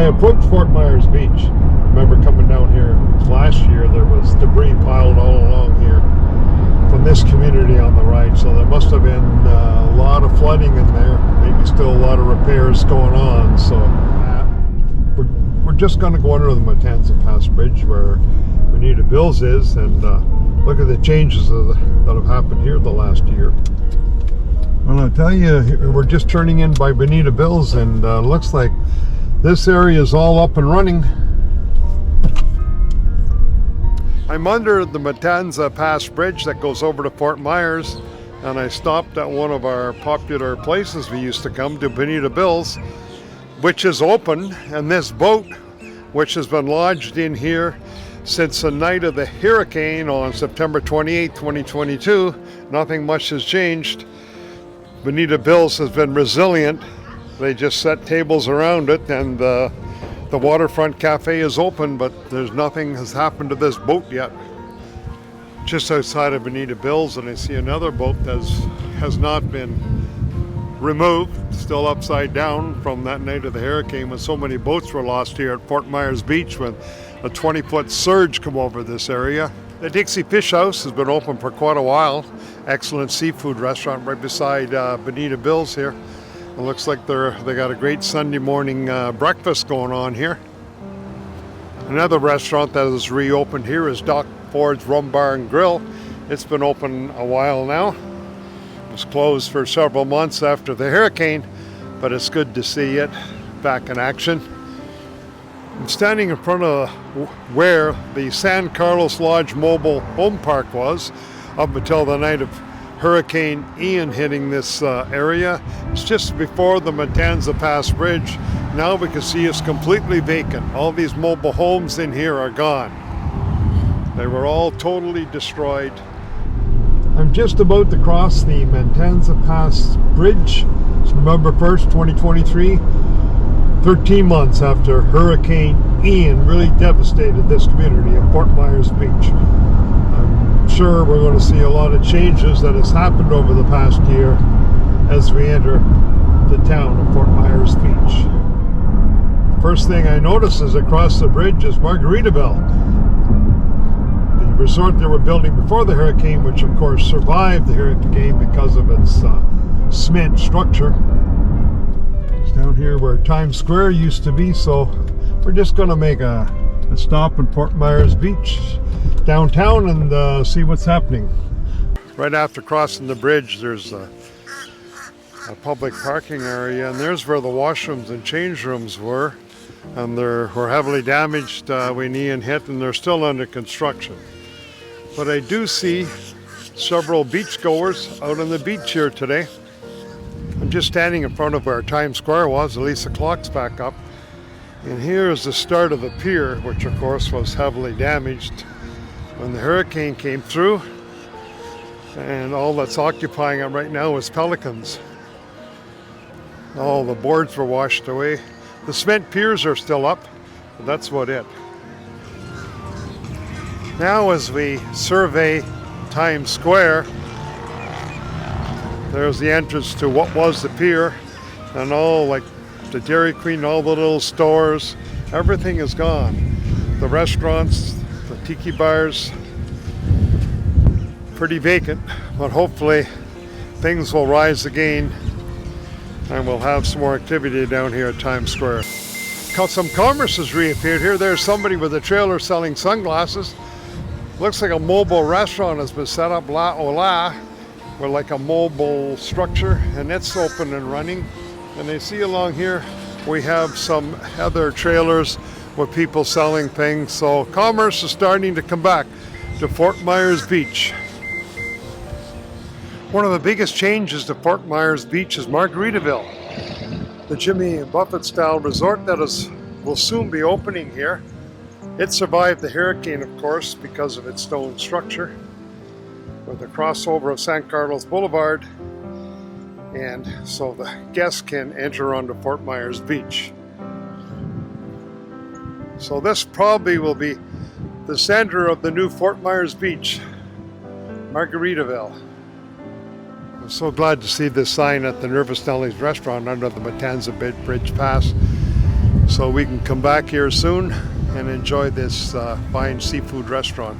approach Fort Myers Beach, remember coming down here last year, there was debris piled all along here from this community on the right, so there must have been a lot of flooding in there, maybe still a lot of repairs going on. So we're just going to go under the Matanza Pass Bridge where Bonita Bills is, and look at the changes that have happened here the last year. Well, I'll tell you, we're just turning in by Bonita Bills, and looks like this area is all up and running. I'm under the Matanza Pass Bridge that goes over to Fort Myers, and I stopped at one of our popular places we used to come to, Bonita Bills, which is open, and this boat, which has been lodged in here since the night of the hurricane on September 28, 2022, nothing much has changed. Bonita Bills has been resilient. They just set tables around it, and the waterfront cafe is open, but there's nothing has happened to this boat yet. Just outside of Bonita Bills, and I see another boat that has not been removed, still upside down from that night of the hurricane when so many boats were lost here at Fort Myers Beach when a 20-foot surge come over this area. The Dixie Fish House has been open for quite a while. Excellent seafood restaurant right beside Bonita Bills here. It looks like they got a great Sunday morning breakfast going on here. Another restaurant that is reopened here is Doc Ford's Rum Bar and Grill. It's been open a while now. It was closed for several months after the hurricane, but it's good to see it back in action. I'm standing in front of where the San Carlos Lodge Mobile Home Park was up until the night of Hurricane Ian hitting this area. It's just before the Matanza Pass Bridge. Now we can see it's completely vacant. All these mobile homes in here are gone. They were all totally destroyed. I'm just about to cross the Matanza Pass Bridge. It's November 1st, 2023. 13 months after Hurricane Ian really devastated this community of Fort Myers Beach. I'm sure we're going to see a lot of changes that has happened over the past year as we enter the town of Fort Myers Beach. First thing I notice as I cross the bridge is Margaritaville, the resort they were building before the hurricane, which of course survived the hurricane because of its cement structure. It's down here where Times Square used to be, so we're just going to make a stop in Fort Myers Beach downtown and see what's happening. Right after crossing the bridge, there's a public parking area, and there's where the washrooms and change rooms were, and they were heavily damaged when Ian hit, and they're still under construction. But I do see several beachgoers out on the beach here today. I'm just standing in front of where Times Square was, at least the clock's back up. And here is the start of the pier, which of course was heavily damaged when the hurricane came through. And all that's occupying it right now is pelicans. All the boards were washed away. The cement piers are still up, but that's about it. Now as we survey Times Square, there's the entrance to what was the pier, and all like the Dairy Queen, all the little stores, everything is gone. The restaurants, the tiki bars, pretty vacant, but hopefully things will rise again and we'll have some more activity down here at Times Square. Some commerce has reappeared here. There's somebody with a trailer selling sunglasses. Looks like a mobile restaurant has been set up, La Ola, with like a mobile structure, and it's open and running. And I see along here we have some other trailers with people selling things. So commerce is starting to come back to Fort Myers Beach. One of the biggest changes to Fort Myers Beach is Margaritaville, the Jimmy Buffett style resort that will soon be opening here. It survived the hurricane, of course, because of its stone structure, with the crossover of San Carlos Boulevard, and so the guests can enter onto Fort Myers Beach. So this probably will be the center of the new Fort Myers Beach, Margaritaville. I'm so glad to see this sign at the Nervous Nelly's restaurant under the Matanza Bridge Pass. so we can come back here soon and enjoy this fine seafood restaurant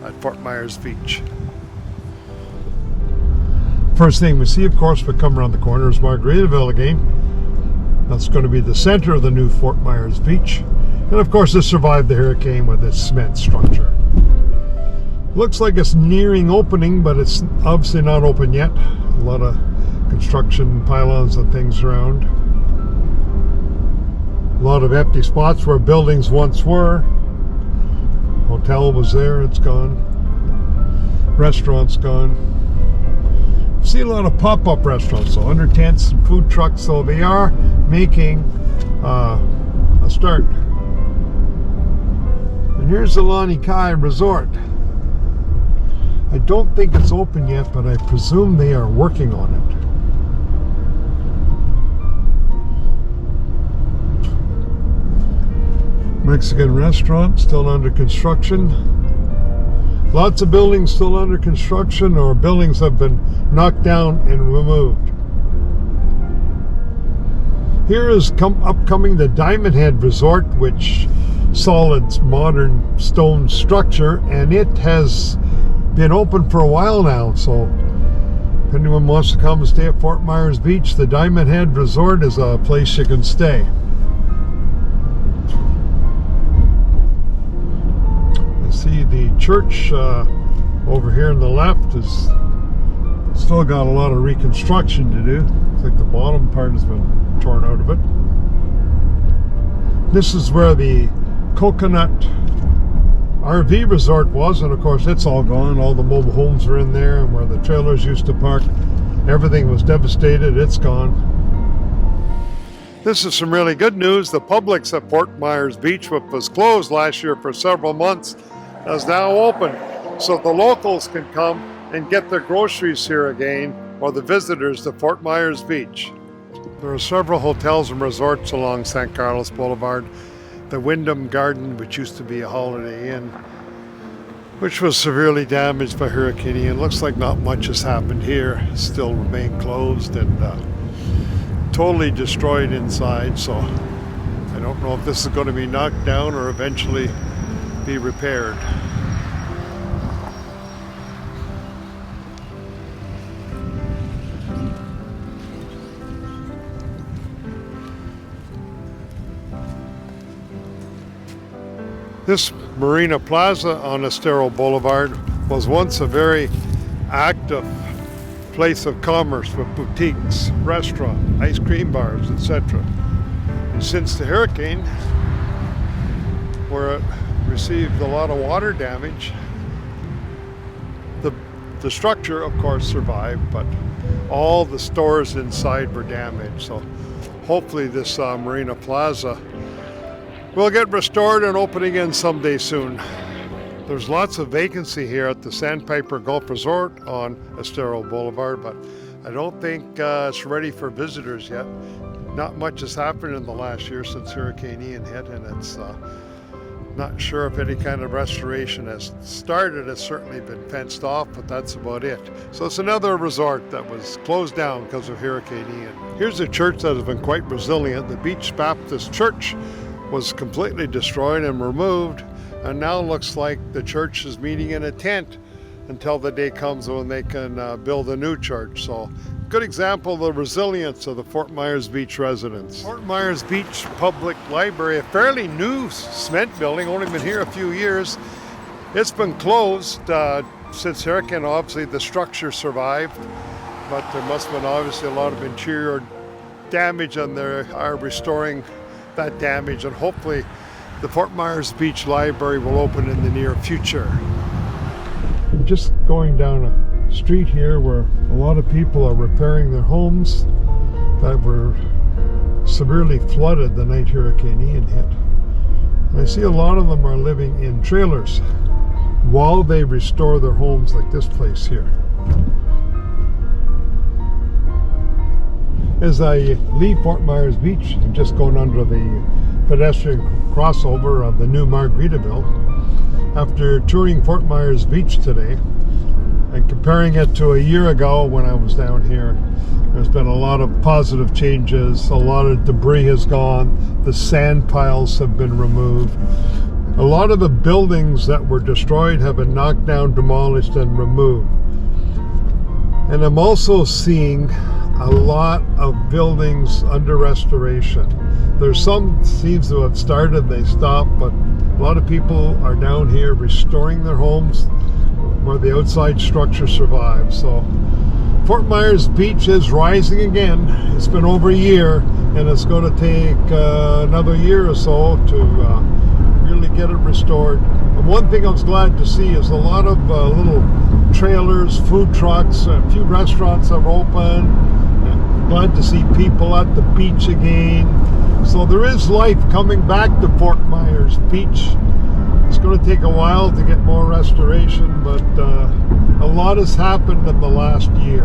at Fort Myers Beach. First thing we see, of course, we come around the corner is Margaritaville again. That's going to be the center of the new Fort Myers Beach. And of course, it survived the hurricane with its cement structure. Looks like it's nearing opening, but it's obviously not open yet. A lot of construction pylons and things around. A lot of empty spots where buildings once were. Hotel was there, it's gone. Restaurants gone. See a lot of pop-up restaurants, so under tents and food trucks, so they are making a start. And here's the Lani Kai Resort. I don't think it's open yet, but I presume they are working on it. Mexican restaurant still under construction. Lots of buildings still under construction, or buildings have been knocked down and removed. Here is upcoming the Diamond Head Resort, which solid modern stone structure, and it has been open for a while now, so if anyone wants to come and stay at Fort Myers Beach, the Diamond Head Resort is a place you can stay. I see the church over here on the left is still got a lot of reconstruction to do. Looks like the bottom part has been torn out of it. This is where the Coconut RV resort was, and of course it's all gone. All the mobile homes are in there, and where the trailers used to park, everything was devastated. It's gone. This is some really good news. The Publix at Fort Myers Beach, which was closed last year for several months, is now open, so the locals can come and get their groceries here again, or the visitors to Fort Myers Beach. There are several hotels and resorts along San Carlos Boulevard. The Wyndham Garden, which used to be a Holiday Inn, which was severely damaged by Hurricane Ian. Looks like not much has happened here. Still remain closed and totally destroyed inside, so I don't know if this is going to be knocked down or eventually be repaired. This Marina Plaza on Estero Boulevard was once a very active place of commerce with boutiques, restaurants, ice cream bars, etc. Since the hurricane, where it received a lot of water damage, the structure of course survived, but all the stores inside were damaged. So hopefully this Marina Plaza will get restored and open again someday soon. There's lots of vacancy here at the Sandpiper Golf Resort on Estero Boulevard, but I don't think it's ready for visitors yet. Not much has happened in the last year since Hurricane Ian hit, and it's not sure if any kind of restoration has started. It's certainly been fenced off, but that's about it. So it's another resort that was closed down because of Hurricane Ian. Here's a church that has been quite resilient. The Beach Baptist Church was completely destroyed and removed, and now looks like the church is meeting in a tent until the day comes when they can build a new church. So good example of the resilience of the Fort Myers Beach residents. Fort Myers Beach Public Library, a fairly new cement building, only been here a few years. It's been closed since hurricane. Obviously the structure survived, but there must have been obviously a lot of interior damage, and they are restoring that damage, and hopefully the Fort Myers Beach Library will open in the near future. I'm just going down a street here where a lot of people are repairing their homes that were severely flooded the night Hurricane Ian hit. And I see a lot of them are living in trailers while they restore their homes, like this place here. As I leave Fort Myers Beach, I'm just going under the pedestrian crossover of the new Margaritaville. After touring Fort Myers Beach today and comparing it to a year ago when I was down here, There's been a lot of positive changes. A lot of debris has gone. The sand piles have been removed. A lot of the buildings that were destroyed have been knocked down, demolished, and removed. And I'm also seeing a lot of buildings under restoration. There's some seems to have started, they stopped, but a lot of people are down here restoring their homes where the outside structure survives. So Fort Myers Beach is rising again. It's been over a year, and it's going to take another year or so to really get it restored. And one thing I was glad to see is a lot of little trailers, food trucks, a few restaurants are open. And glad to see people at the beach again. So there is life coming back to Fort Myers Beach. It's going to take a while to get more restoration, but a lot has happened in the last year.